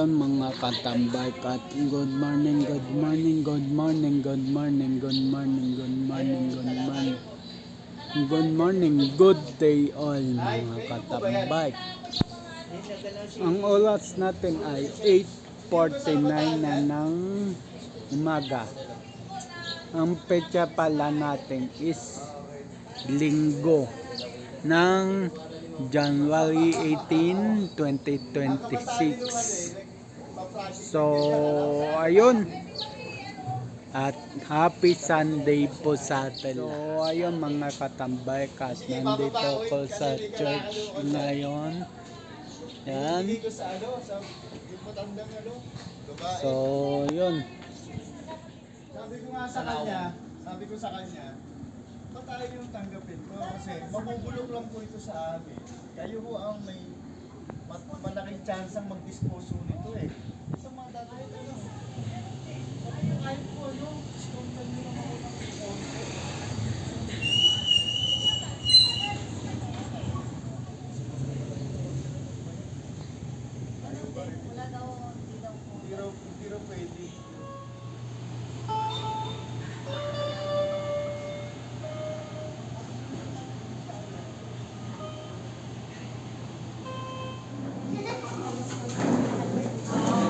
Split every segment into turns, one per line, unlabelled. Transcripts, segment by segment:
ayun mga katambay kat good morning, good morning, good morning, good morning, good morning, good morning, good morning. Good morning, good day all mga katambay. Ang oras natin ay 8:49 na ng umaga. Ang petsa pala natin is linggo ng January 18, 2026. So, ayun. At happy Sunday po sa atin. So, ayun mga katambay, kasi nandito ako sa church ngayon. Yan. So, yun.
Sabi ko sa kanya, ba't tayo yung tanggapin ko? Kasi mabubulok lang po ito sa amin. Kayo po ang may malaking chance ang mag-dispose nito eh. Sa mga dati, sabi ko kahit po, discountan nyo naman ako ng konti.
Wala daw, hindi daw po.
Hindi raw pwede.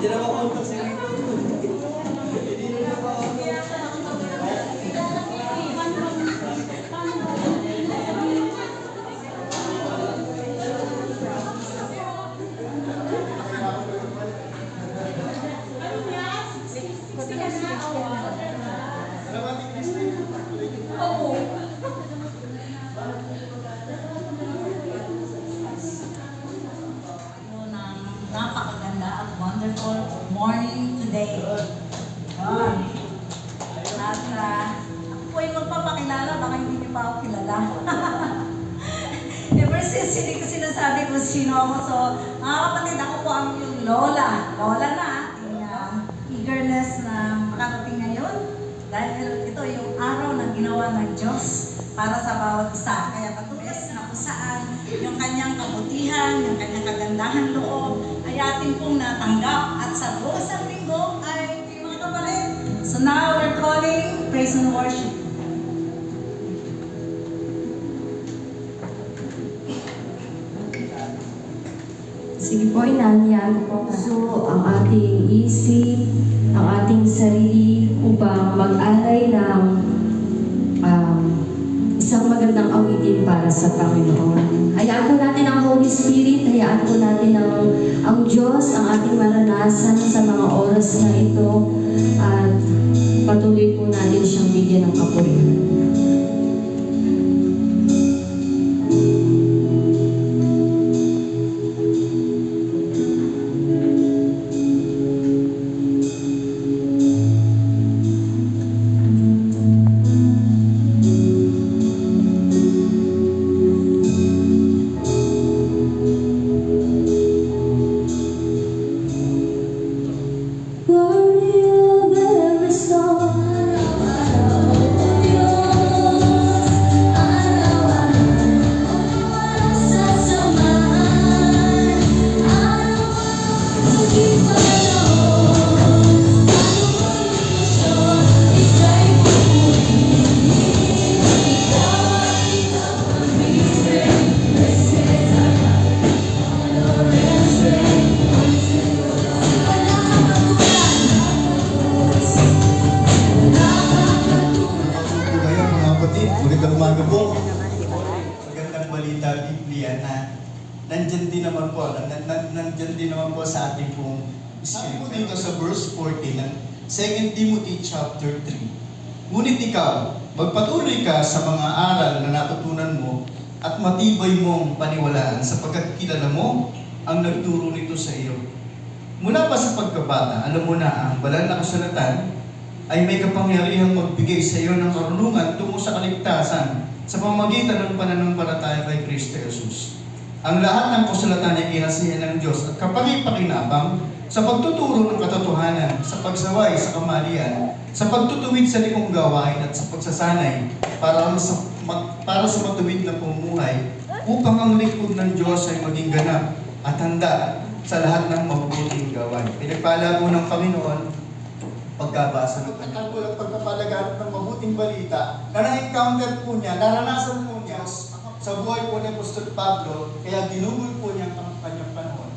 Hindi na makauntak sa inyo. Hindi na makauntak.
Napakaganda at wonderful morning today. God. At ako po yung magpapakilala, baka hindi niyo pa ako kilala. Ever since hindi ko sinasabi kung sino ako. So, mga kapatid, ako po ang yung lola. Lola na ating eagerness na makarating ngayon. Dahil ito yung araw na ginawa ng Diyos para sa bawat isa. Kaya patuloy na kung saan yung kanyang kabutihan, yung kanyang kagandahan loob, ay ating pong natanggap. At sa buong isang linggo ay yung mga kapatid. So now we're calling praise and worship.
Sige po, inanyayahan ko po puso ang ating isip, ang ating sarili upang mag-alay ng isang magandang awitin para sa Panginoon. Hayaan po natin ang Holy Spirit, hayaan po natin ang Diyos, ang ating maranasan sa mga oras na ito at patuloy po natin siyang bigyan ng kapurihan.
Magandang umaga po. Magandang balita, Biblia na nandyan din naman po, nandyan din naman po sa ating pong script. Dito sa verse 14 ng 2 Timothy chapter 3. Ngunit ikaw, magpatuloy ka sa mga aral na natutunan mo at matibay mong paniwalaan sapagkat kilala mo ang nagturo nito sa iyo. Mula pa sa pagkabata, alam mo na ang banal na kasulatan ay may kapangyarihang magbigay sa iyo ng karunungan tungo sa kaligtasan sa pamamagitan ng pananampalataya kay Kristo Jesus. Ang lahat ng kasulatan ay kinasihan ng Diyos at kapakipakinabang sa pagtuturo ng katotohanan, sa pagsaway sa kamalian, sa pagtutuwid sa likong gawain at sa pagsasanay para sa matuwid na pamumuhay upang ang lingkod ng Diyos ay maging ganap at handa sa lahat ng mabubuting gawain. Pinagpala po ng Panginoon pagkabasa ng pagtatanggol at pagpapalaganap ng mabuting balita na na-encounter po niya, naranasan po niya sa buhay po ni Apostol Pablo, kaya ginugol po niya ang kanyang panahon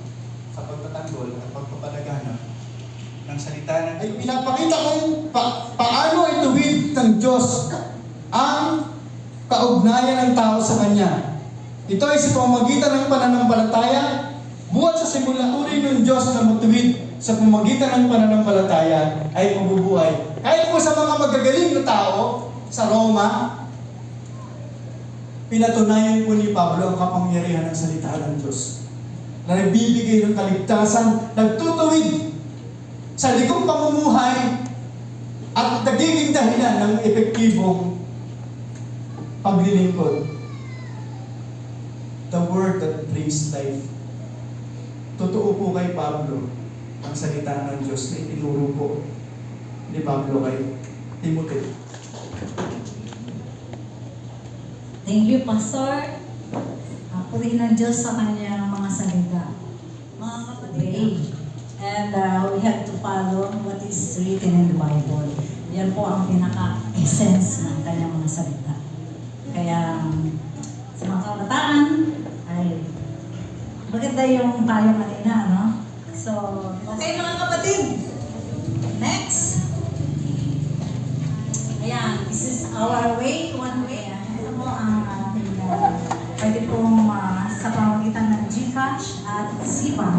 sa pagtatanggol at pagpapalaganap ng salita ng Diyos. Ay pinapakita ko paano ituwid ng Diyos ang kaugnayan ng tao sa Kanya. Ito ay sa pamamagitan ng pananampalataya, buhat sa simula uri ng Diyos na matuwid sa pamamagitan ng pananampalataya ay mabubuhay. Kahit po sa mga magagaling na tao sa Roma, pinatunayan po ni Pablo ang kapangyarihan ng salita ng Diyos na nagbibigay ng kaligtasan, nagtutuwid sa likong pamumuhay at nagiging dahilan ng epektibong paglilingkod. The word that brings life. Totoo po kay Pablo ang salita ng Diyos na itinuro po ni Pablo kay Timothy.
Thank you, Pastor. Purihin ng Diyos sa kanyang mga salita. Mga kapatid, and we have to follow what is written in the Bible. Yan po ang pinaka-essence ng kanyang mga salita. Kaya sa mga kabataan, ay maganda yung tayo kanina, no? So, okay mga kapatid. Next. Ayan, this is our way, one way. Ito po ang ating pwede pong sa pamamagitan ng GCash at SIPA.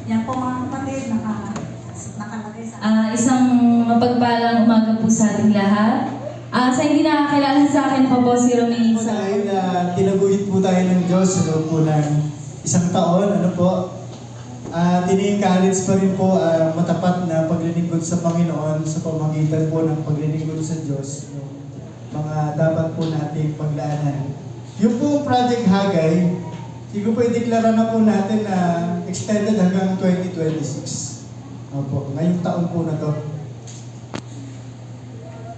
Yan po mga kapatid, nakalagay sa
Isang mapagpalang umaga po sa ating lahat. Sa hindi nakakilala sa akin, ako po si Romine.
Dahil tinaguhit po tayo ng Diyos sa loob po ng isang taon, tini-encourage pa rin po matapat na paglilingkod sa Panginoon sa pamamagitan po ng paglilingkod sa Diyos. Mga dapat po nating paglaanan. Yung po Project Hagay, siguro po i-declare na po natin na extended hanggang 2026. Opo, ngayong taon po na to.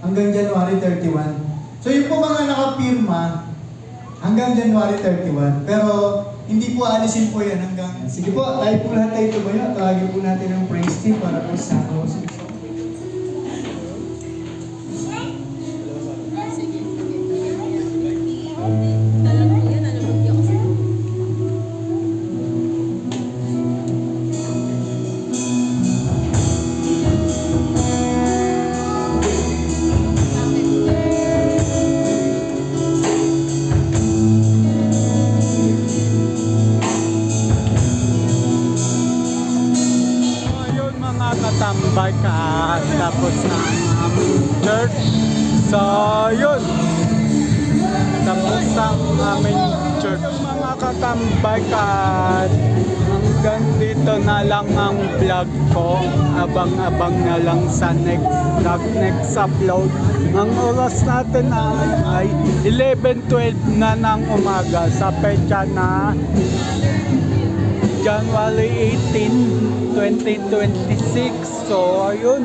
Hanggang January 31. So yung po mga nakapirma, hanggang January 31. Pero hindi po alisin po yan hanggang... Sige po, tayo po lahat tayo tumayo. Tawagin po natin ang praise team para po sa closing song.
Katambay ka tapos na ang aming church. So yun, tapos ang aming church. Mga katambay ka, hanggang dito na lang ang vlog ko. Abang-abang na lang sa next vlog, next upload. Ang oras natin ay 11:12 na ng umaga sa petsa na January 18, 2026. So, ayun.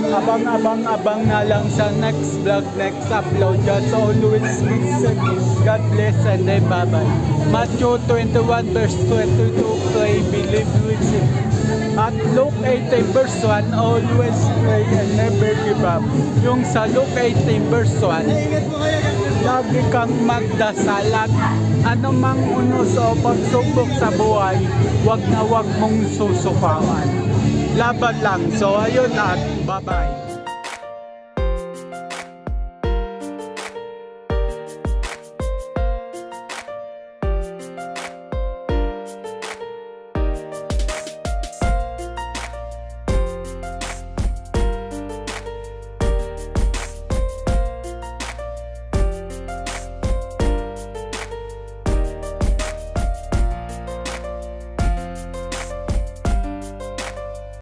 Abang-abang na lang sa next vlog, next upload. Just always be safe. God bless and then bye-bye. Matthew 21 verse 22, pray, believe, receive. At Luke 18 verse 1, always pray and never give up. Yung sa Luke 18 verse 1, lagi kang magdasal at anumang unos o pagsubok sa buhay, wag na wag mong susukawan. Laban lang. So ayun at bye-bye.